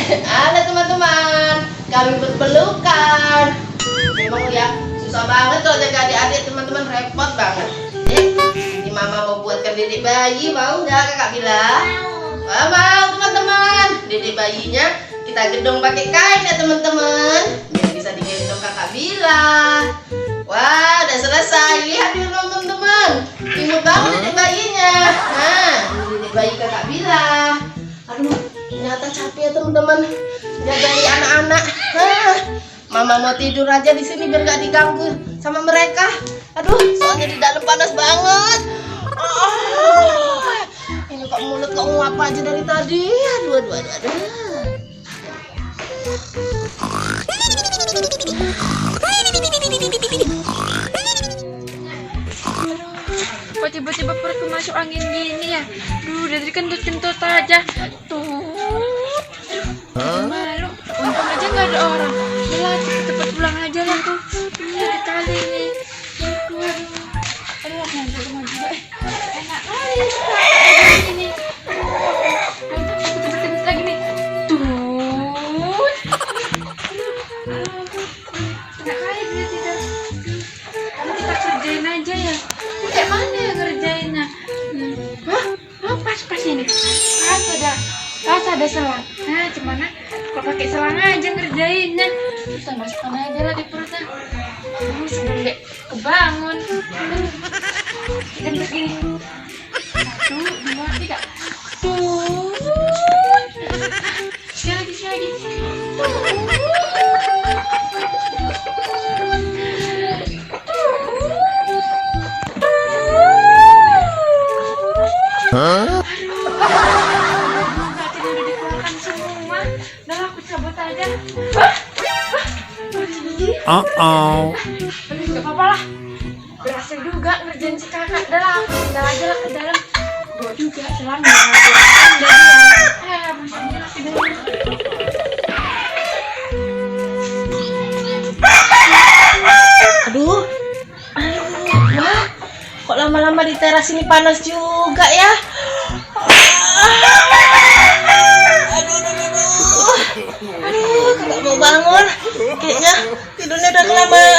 Ada teman-teman, kami berpelukan. Memang ya susah banget kalau jaga adik-adik teman-teman, repot banget. Ini mama mau buatkan dedek bayi, mau nggak kakak bilang? Mau teman-teman. Dedek bayinya kita gedung pakai kain ya teman-teman, biar bisa digendong kakak bilang. Wah, udah selesai. Lihat dulu teman-teman, imut banget dedek bayinya. Nah, ini dedek bayi kakak bilang. Aduh, ternyata capek ya teman-teman jagain anak-anak. Mama mau tidur aja di sini biar gak diganggu sama mereka. Aduh, soalnya di dalam panas banget. Ini kok mulut kok nguap aja dari tadi. Aduh. Kok tiba-tiba perutku masuk angin gini ya? Dari kentut-kentut aja. Malu. Untung aja nggak ada orang. Udah cepet pulang aja lah tuh. Dari tali nih. Aduh, ngantuk rumah juga. Enak kali ini. Cepet lagi nih. Enak kali dia tidak. Kalau kita kerjain aja ya. Kayak mana ya ngerjainnya? Pas ini. Pas ada selang. Nah, gimana? Kok pakai selang aja ngerjainnya? Kita masukkan aja lah di perutnya. Sebelum dek kebangun. Kita begini. 1, 2, 3. Tuh. Sekali lagi. Hah? Udah dikeluarkan semua. Udah aku cabut aja. Gak apa-apa lah. Berhasil juga ngerjain si kakak. Udah lah, aku tinggal aja lah ke dalam. Bawa juga selangnya. Masih dulu. Aduh. Wah, kok lama-lama di teras ini panas juga ya. Aduh, nggak mau bangun. Kayaknya tidurnya udah kelamaan.